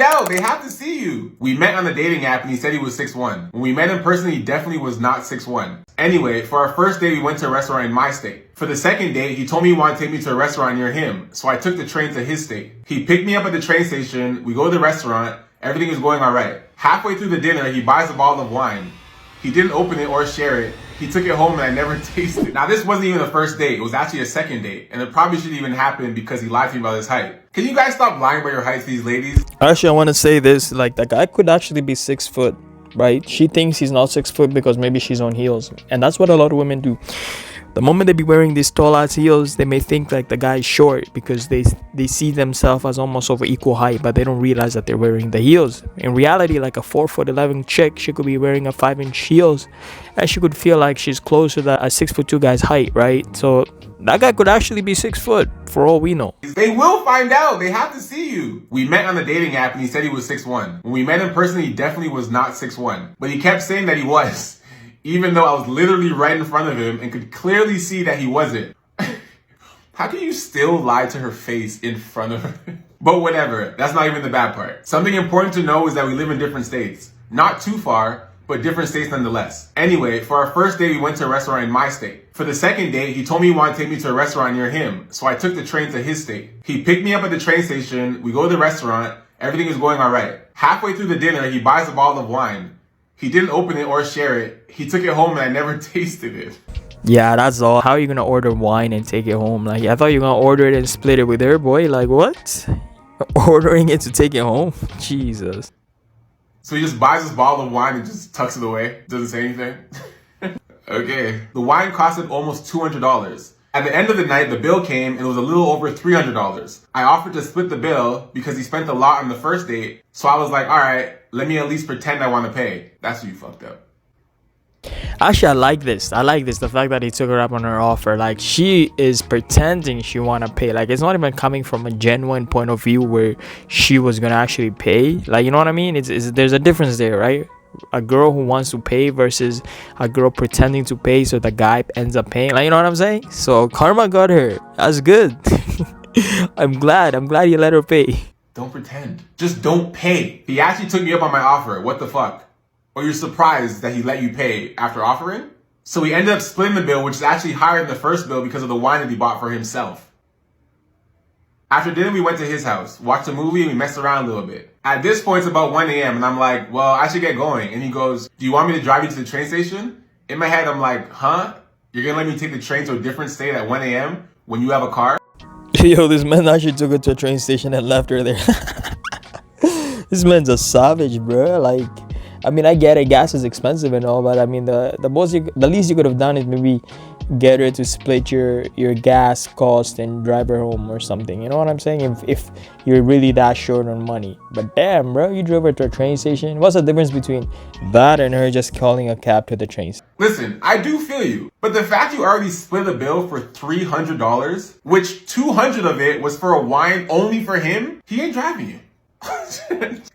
out. They have to see you. We met on the dating app and he said he was 6'1". When we met in person, he definitely was not 6'1". Anyway, for our first date, we went to a restaurant in my state. For the second date, he told me he wanted to take me to a restaurant near him, so I took the train to his state. He picked me up at the train station, we go to the restaurant, everything was going alright. Halfway through the dinner, he buys a bottle of wine. He didn't open it or share it. He took it home and I never tasted it. Now this wasn't even a first date, it was actually a second date. And it probably shouldn't even happen because he lied to me about his height. Can you guys stop lying about your height to these ladies? Actually, I want to say this, like, the guy could actually be 6 foot, right? She thinks he's not 6 foot because maybe she's on heels. And that's what a lot of women do. The moment they be wearing these tall ass heels, they may think like the guy is short because they see themselves as almost over equal height, but they don't realize that they're wearing the heels. In reality, like a 4'11" chick, she could be wearing a 5-inch heels and she could feel like she's closer to a 6'2" guy's height, right? So that guy could actually be 6 foot for all we know. They will find out. They have to see you. We met on the dating app and he said he was 6'1". When we met in person, he definitely was not 6'1". But he kept saying that he was. Even though I was literally right in front of him and could clearly see that he wasn't. How can you still lie to her face in front of her? But whatever, that's not even the bad part. Something important to know is that we live in different states. Not too far, but different states nonetheless. Anyway, for our first date, we went to a restaurant in my state. For the second date, he told me he wanted to take me to a restaurant near him, so I took the train to his state. He picked me up at the train station, we go to the restaurant, everything is going alright. Halfway through the dinner, he buys a bottle of wine. He didn't open it or share it. He took it home and I never tasted it. Yeah, that's all. How are you gonna order wine and take it home? Like, I thought you were gonna order it and split it with her, boy. Like, what? Ordering it to take it home? Jesus. So he just buys this bottle of wine and just tucks it away. Doesn't say anything. Okay. The wine costed almost $200. At the end of the night, the bill came and it was a little over $300. I offered to split the bill because he spent a lot on the first date. So I was like, all right, let me at least pretend I want to pay. That's what you fucked up. Actually, I like this. The fact that he took her up on her offer. Like, she is pretending she want to pay. Like, it's not even coming from a genuine point of view where she was going to actually pay. Like, you know what I mean? There's a difference there, right? A girl who wants to pay versus a girl pretending to pay so the guy ends up paying. Like, you know what I'm saying? So karma got her. That's good. I'm glad you let her pay. Don't pretend. Just don't pay. He actually took me up on my offer. What the fuck? Or you're surprised that he let you pay after offering? So we ended up splitting the bill, which is actually higher than the first bill because of the wine that he bought for himself. After dinner, we went to his house, watched a movie, and we messed around a little bit. At this point, it's about 1 a.m., and I'm like, well, I should get going. And he goes, do you want me to drive you to the train station? In my head, I'm like, huh? You're gonna let me take the train to a different state at 1 a.m. when you have a car? Yo, this man actually took her to a train station and left her there. This man's a savage, bro. Like, I mean, I get it, gas is expensive and all, but I mean, the least you could have done is maybe get her to split your gas cost and drive her home or something. You know what I'm saying? If you're really that short on money. But damn, bro, you drove her to a train station. What's the difference between that and her just calling a cab to the train station? Listen, I do feel you, but the fact you already split a bill for $300, which $200 of it was for a wine only for him, he ain't driving you.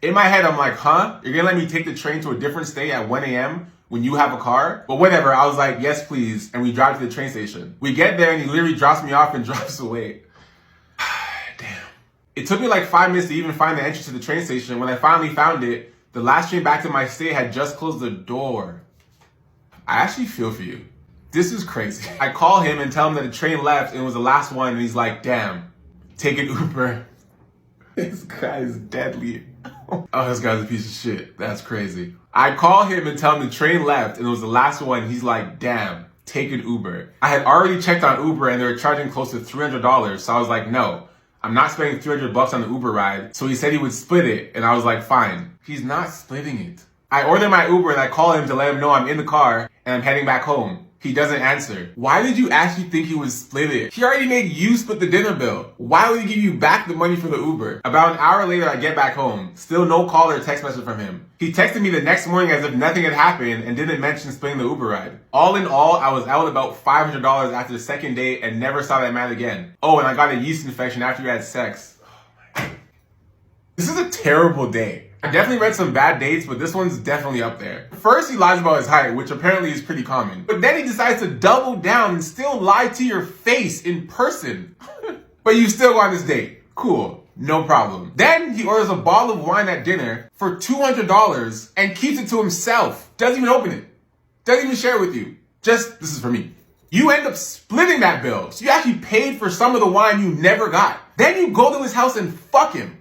In my head, I'm like, huh? You're gonna let me take the train to a different state at 1 a.m. when you have a car? But whatever, I was like, yes, please. And we drive to the train station. We get there and he literally drops me off and drives away. Damn. It took me like 5 minutes to even find the entrance to the train station. When I finally found it, the last train back to my state had just closed the door. I actually feel for you. This is crazy. I call him and tell him that the train left and it was the last one. And he's like, damn, take an Uber. This guy is deadly. Oh, this guy's a piece of shit. That's crazy. I call him and tell him the train left and it was the last one. He's like, damn, take an Uber. I had already checked on Uber and they were charging close to $300. So I was like, no, I'm not spending $300 on the Uber ride. So he said he would split it. And I was like, fine. He's not splitting it. I order my Uber and I call him to let him know I'm in the car and I'm heading back home. He doesn't answer. Why did you actually think he would split it? He already made you split the dinner bill. Why would he give you back the money for the Uber? About an hour later, I get back home. Still no call or text message from him. He texted me the next morning as if nothing had happened and didn't mention splitting the Uber ride. All in all, I was out about $500 after the second date and never saw that man again. Oh, and I got a yeast infection after we had sex. This is a terrible day. I definitely read some bad dates, but this one's definitely up there. First, he lies about his height, which apparently is pretty common. But then he decides to double down and still lie to your face in person. But you still go on this date. Cool. No problem. Then he orders a bottle of wine at dinner for $200 and keeps it to himself. Doesn't even open it. Doesn't even share it with you. Just, this is for me. You end up splitting that bill. So you actually paid for some of the wine you never got. Then you go to his house and fuck him.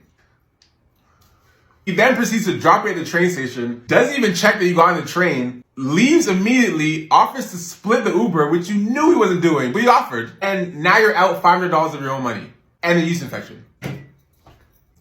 He then proceeds to drop you at the train station, doesn't even check that you got on the train, leaves immediately, offers to split the Uber, which you knew he wasn't doing, but he offered. And now you're out $500 of your own money and a yeast infection.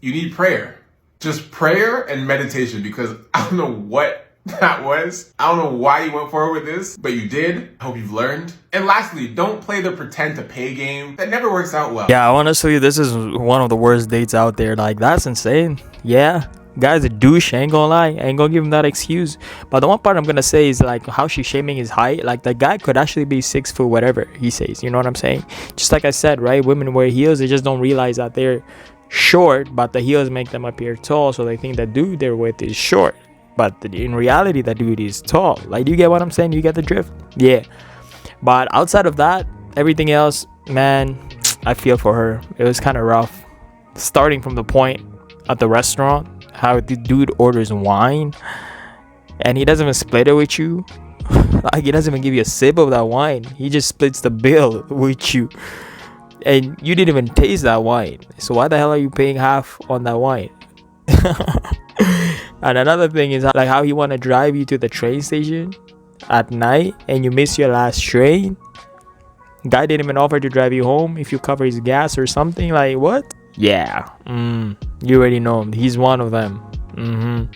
You need prayer. Just prayer and meditation, because I don't know what that was. I don't know why you went forward with this, but you did. I hope you've learned. And lastly, don't play the pretend to pay game. That never works out well. Yeah, honestly, this is one of the worst dates out there. Like, that's insane. Yeah. Guy's a douche, ain't gonna lie. Ain't gonna give him that excuse. But the one part I'm gonna say is like how she's shaming his height. Like, the guy could actually be 6 foot whatever he says. You know what I'm saying? Just like I said, right? Women wear heels, they just don't realize that they're short, but the heels make them appear tall, so they think the dude they're with is short, but in reality that dude is tall. Like, do you get what I'm saying? You get the drift? Yeah. But outside of that, everything else, man, I feel for her. It was kind of rough, starting from the point at the restaurant, how the dude orders wine and he doesn't even split it with you. Like, he doesn't even give you a sip of that wine. He just splits the bill with you, and you didn't even taste that wine. So why the hell are you paying half on that wine? And another thing is like how he want to drive you to the train station at night and you miss your last train. Guy didn't even offer to drive you home if you cover his gas or something. Like, what? Yeah. You already know him. He's one of them.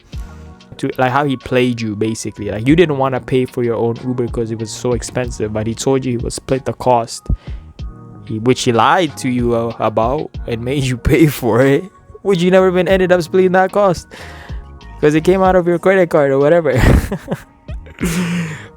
To like how he played you, basically. Like, you didn't want to pay for your own Uber because it was so expensive, but he told you he would split the cost, which he lied to you about and made you pay for it, which you never even ended up splitting that cost because it came out of your credit card or whatever.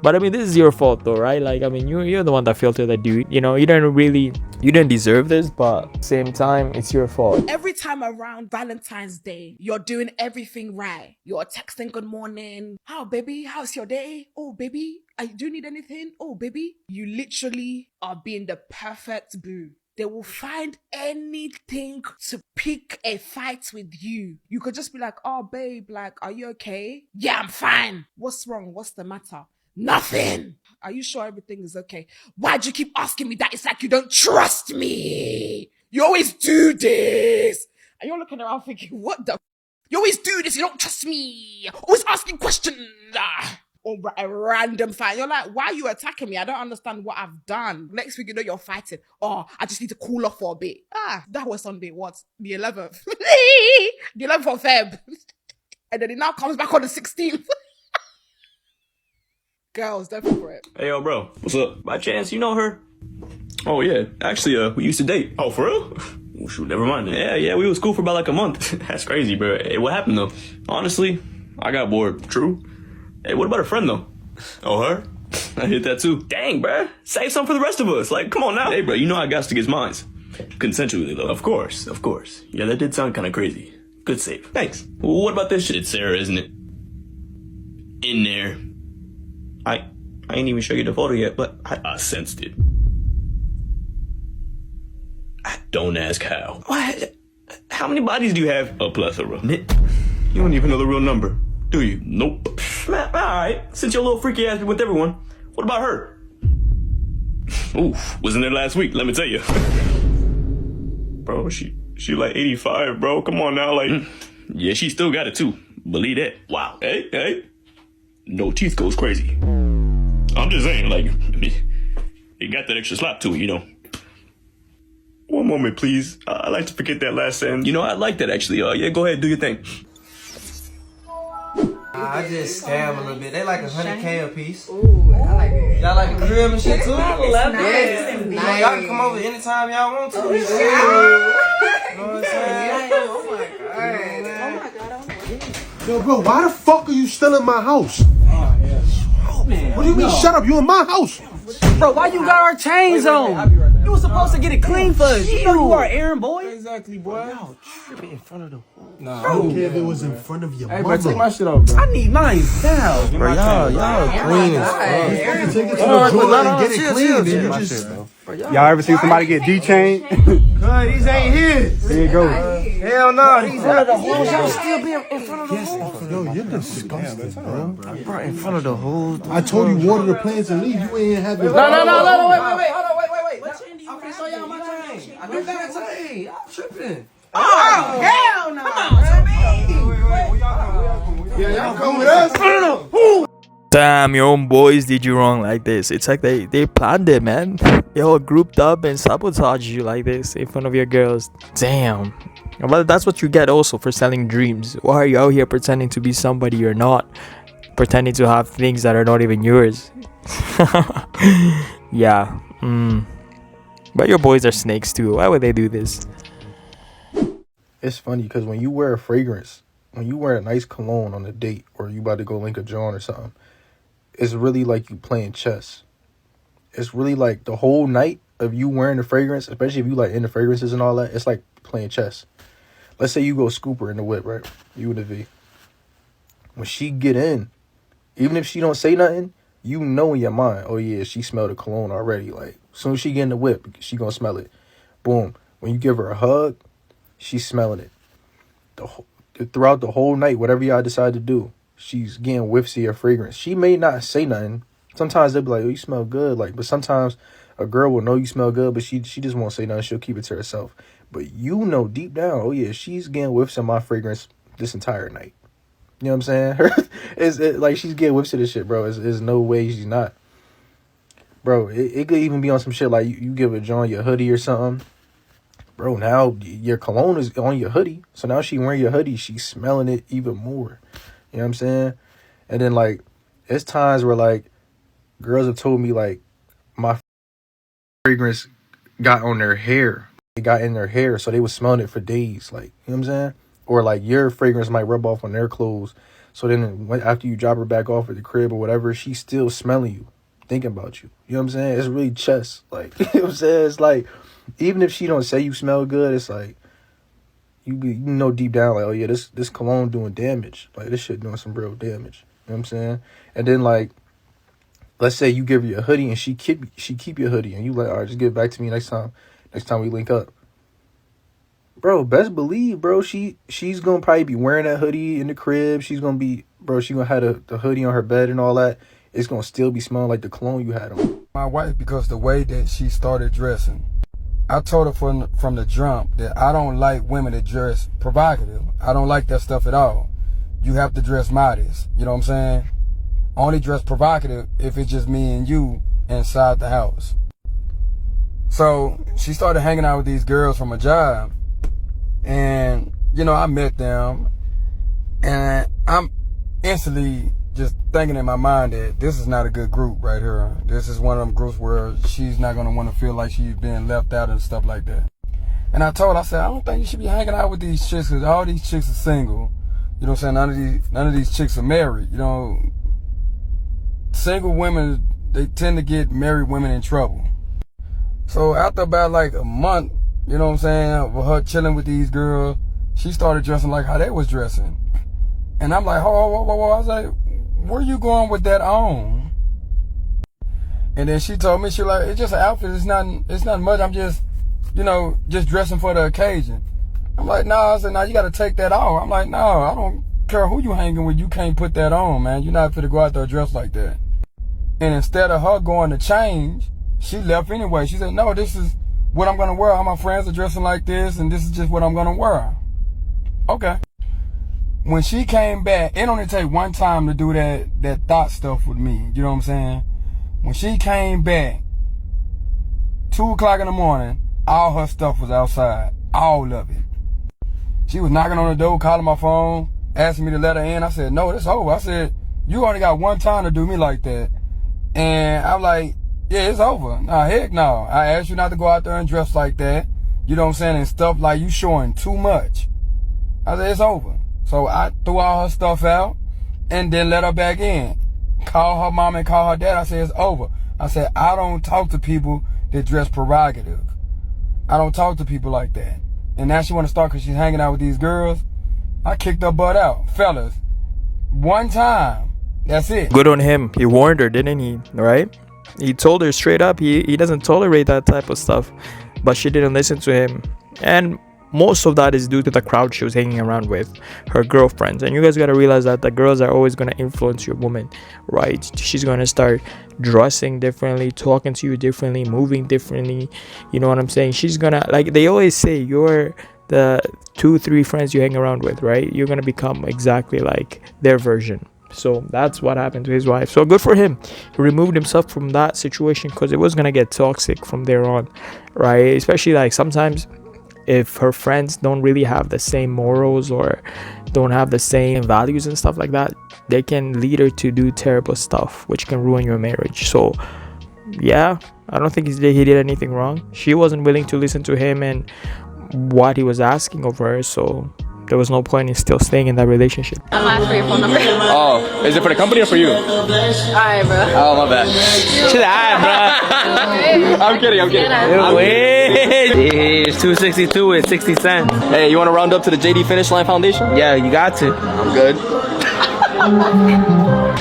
But I mean, this is your fault though, right? Like, I mean, you're the one that filtered that dude. You know, you didn't deserve this, but same time, it's your fault. Every time around Valentine's Day, you're doing everything right. You're texting good morning. How, baby? How's your day? Oh, baby, do you need anything? Oh, baby. You literally are being the perfect boo. They will find anything to pick a fight with you. You could just be like, oh, babe, like, are you okay? Yeah, I'm fine. What's wrong? What's the matter? Nothing. Are you sure everything is okay? Why'd you keep asking me that? It's like you don't trust me. You always do this. And you're looking around thinking, what the? You always do this. You don't trust me. Always asking questions. Or a random fight. You're like, why are you attacking me? I don't understand what I've done. Next week, you know, you're fighting. Oh, I just need to cool off for a bit. That was Sunday. What? The 11th. The 11th of Feb. And then it now comes back on the 16th. Girls, don't fall for it. Hey, yo, bro. What's up? By chance, you know her? Oh, yeah. Actually, we used to date. Oh, for real? Well, shoot, never mind. Yeah, we was cool for about like a month. That's crazy, bro. Hey, what happened, though? Honestly, I got bored. True. Hey, what about her friend, though? Oh, her? I hit that, too. Dang, bro. Save some for the rest of us. Like, come on now. Hey, bro, you know I got to get mines. Consensually, though. Of course. Yeah, that did sound kind of crazy. Good save. Thanks. Well, what about this shit? It's Sarah, isn't it? In there. I ain't even show you the photo yet, but I sensed it. Don't ask how. What? How many bodies do you have? A plethora. You don't even know the real number, do you? Nope. Man, alright. Since your little freaky ass be with everyone, what about her? Oof, wasn't there last week, let me tell you. Bro, she like 85, bro. Come on now, like. Yeah, she still got it too. Believe that. Wow. Hey. No teeth goes crazy. I'm just saying, like, it got that extra slap to it, you know. One moment, please. I like to forget that last sentence. You know, I like that, actually. Yeah, go ahead, do your thing. I just scam a little bit. They like $100K a piece. Ooh, I like it. Y'all like the crib and shit too? Love Yeah. it. Man, y'all can come over anytime y'all want to. You know what I'm saying? Oh my god. Yo, bro, why the fuck are you still in my house? What do you mean, shut up? You in my house. Bro, why you got our chains on? You was supposed to get it clean for us. You know you are an errand boy. Exactly, boy. Yo, tripping in front of the... Nah, I don't care if it was in front of your Hey, mother. bro, take my shit off, bro. I need mine now. Bro, y'all clean as fuck. Take it to the joint and get it clean, then you just... Y'all ever seen somebody get D-chained? These ain't his. Here you go. Hell no, he's out The hoes, y'all still be in front of the hoes. Yo, you're disgusting, bro. Bro, in front of the hoes. I told you water the plants and leave. You ain't have your. No, wait, hold on, wait. What chain do you I'm wear? finna show y'all my chain. I do that chain. I'm tripping. Oh, hell no. Yeah, y'all come with us. Damn, your own boys did you wrong like this. It's like they planned it, man. They all grouped up and sabotaged you like this in front of your girls. Damn. Well, that's what you get also for selling dreams. Why are you out here pretending to be somebody you're not? Pretending to have things that are not even yours. Yeah. But your boys are snakes too. Why would they do this? It's funny because when you wear a fragrance, when you wear a nice cologne on a date or you about to go link a joint or something, it's really like you playing chess. It's really like the whole night of you wearing the fragrance, especially if you like into fragrances and all that, it's like playing chess. Let's say you go scooper in the whip, right? You and the V. When she get in, even if she don't say nothing, you know in your mind, oh yeah, she smelled the cologne already. Like, as soon as she get in the whip, she gonna smell it. Boom. When you give her a hug, she's smelling it. Throughout the whole night, whatever y'all decide to do, she's getting whiffs of your fragrance. She may not say nothing. Sometimes they'll be like, oh, you smell good. Like, but sometimes a girl will know you smell good, but she just won't say nothing. She'll keep it to herself. But you know deep down, oh yeah, she's getting whiffs of my fragrance this entire night. You know what I'm saying? Like, she's getting whiffs of this shit, bro. There's no way she's not. Bro, it could even be on some shit like you give a John your hoodie or something. Bro, now your cologne is on your hoodie. So now she wearing your hoodie, she's smelling it even more. You know what I'm saying? And then, like, it's times where, like, girls have told me, like, my fragrance got on their hair. It got in their hair, so they was smelling it for days. Like, you know what I'm saying? Or, like, your fragrance might rub off on their clothes. So then after you drop her back off at the crib or whatever, she's still smelling you, thinking about you. You know what I'm saying? It's really chess. Like, you know what I'm saying? It's like, even if she don't say you smell good, it's like, you know deep down, like, oh yeah, this cologne doing damage. Like, this shit doing some real damage. You know what I'm saying? And then, like, let's say you give her your hoodie and she keep your hoodie and you like, all right, just give it back to me next time we link up. Bro, best believe, bro, she's gonna probably be wearing that hoodie in the crib. She's gonna have the hoodie on her bed and all that. It's gonna still be smelling like the cologne you had on. My wife, because the way that she started dressing, I told her from the jump that I don't like women that dress provocative. I don't like that stuff at all. You have to dress modest. You know what I'm saying? Only dress provocative if it's just me and you inside the house. So she started hanging out with these girls from a job. And, you know, I met them. And I'm instantly just thinking in my mind that this is not a good group right here. This is one of them groups where she's not going to want to feel like she's being left out and stuff like that. And I told her, I said, I don't think you should be hanging out with these chicks because all these chicks are single. You know what I'm saying? None of these chicks are married. You know, single women, they tend to get married women in trouble. So after about like a month, you know what I'm saying, of her chilling with these girls, she started dressing like how they was dressing. And I'm like, whoa. I was like, where you going with that on? And then she told me, she like, it's just an outfit. It's not much. I'm just, you know, just dressing for the occasion. I'm like, no. I said, no, you got to take that off. I'm like, no, I don't care who you hanging with. You can't put that on, man. You're not fit to go out there dressed like that. And instead of her going to change, she left anyway. She said, no, this is what I'm going to wear. All my friends are dressing like this, and this is just what I'm going to wear. Okay. When she came back, it only take one time to do that thought stuff with me. You know what I'm saying? When she came back, 2 o'clock in the morning, all her stuff was outside. All of it. She was knocking on the door, calling my phone, asking me to let her in. I said, no, it's over. I said, you only got one time to do me like that. And I'm like, yeah, it's over. Nah, heck no. I asked you not to go out there and dress like that. You know what I'm saying? And stuff like you showing too much. I said, it's over. So I threw all her stuff out and then let her back in. Call her mom and call her dad. I said, it's over. I said, I don't talk to people that dress provocative. I don't talk to people like that. And now she want to start because she's hanging out with these girls. I kicked her butt out. Fellas, one time. That's it. Good on him. He warned her, didn't he? Right? He told her straight up he doesn't tolerate that type of stuff. But she didn't listen to him. And most of that is due to the crowd she was hanging around with, her girlfriends. And you guys got to realize that the girls are always going to influence your woman, right? She's going to start dressing differently, talking to you differently, moving differently. You know what I'm saying? She's going to, like they always say, you're the 2-3 friends you hang around with, right? You're going to become exactly like their version. So that's what happened to his wife. So good for him. He removed himself from that situation, because it was going to get toxic from there on, right? Especially like sometimes if her friends don't really have the same morals or don't have the same values and stuff like that, they can lead her to do terrible stuff, which can ruin your marriage. So yeah, I don't think he did anything wrong. She wasn't willing to listen to him and what he was asking of her, so there was no point in still staying in that relationship. I'm gonna ask for your phone number. Oh, is it for the company or for you? Alright, bro. Oh, my bad. Shit, alright, bro. I'm kidding. Wait, it's 262 with 60 cents. Hey, you want to round up to the JD Finish Line Foundation? Yeah, you got to. I'm good. Did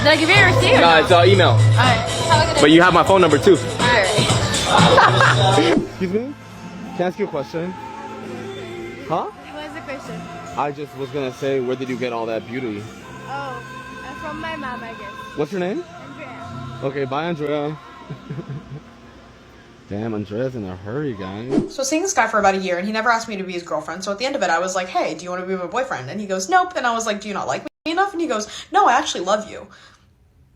I give you your receipt? No, it's email. Alright. Have a good day. But you have my phone number too. Alright. Excuse me? Can I ask you a question? Huh? What is the question? I just was gonna say, where did you get all that beauty? Oh, from my mom, I guess. What's your name? Andrea. Okay, bye, Andrea. Damn, Andrea's in a hurry, guys. So seeing this guy for about a year, and he never asked me to be his girlfriend. So at the end of it, I was like, hey, do you want to be my boyfriend? And he goes, nope. And I was like, do you not like me enough? And he goes, no, I actually love you.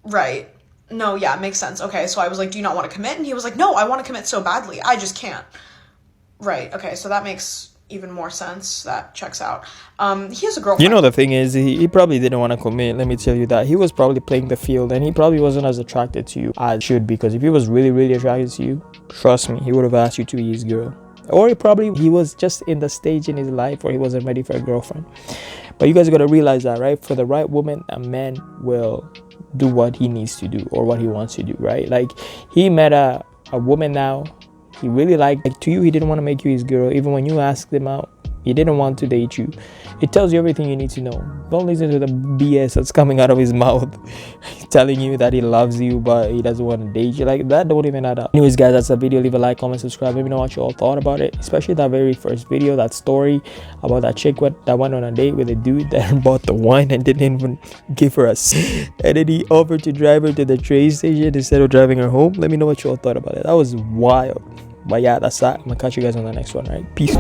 Right. No, yeah, makes sense. Okay, so I was like, do you not want to commit? And he was like, no, I want to commit so badly. I just can't. Right. Okay, so that makes even more sense. That checks out. He has a girlfriend. You know, the thing is, he probably didn't want to commit. Let me tell you that. He was probably playing the field, and he probably wasn't as attracted to you as should, because if he was really, really attracted to you, trust me, he would have asked you to be his girl. Or he was just in the stage in his life where he wasn't ready for a girlfriend. But you guys got to realize that, right? For the right woman, a man will do what he needs to do or what he wants to do, right? Like, he met a woman now he really liked. Like, to you, he didn't want to make you his girl. Even when you asked him out, he didn't want to date you. It tells you everything you need to know. Don't listen to the BS that's coming out of his mouth. He's telling you that he loves you, but he doesn't want to date you. Like, that don't even add up. Anyways, guys, that's the video. Leave a like, comment, subscribe. Let me know what you all thought about it. Especially that very first video, that story about that chick that went on a date with a dude that bought the wine and didn't even give her a and then he offered to drive her to the train station instead of driving her home. Let me know what you all thought about it. That was wild. But yeah, that's that. I'm gonna catch you guys on the next one, right? Peace.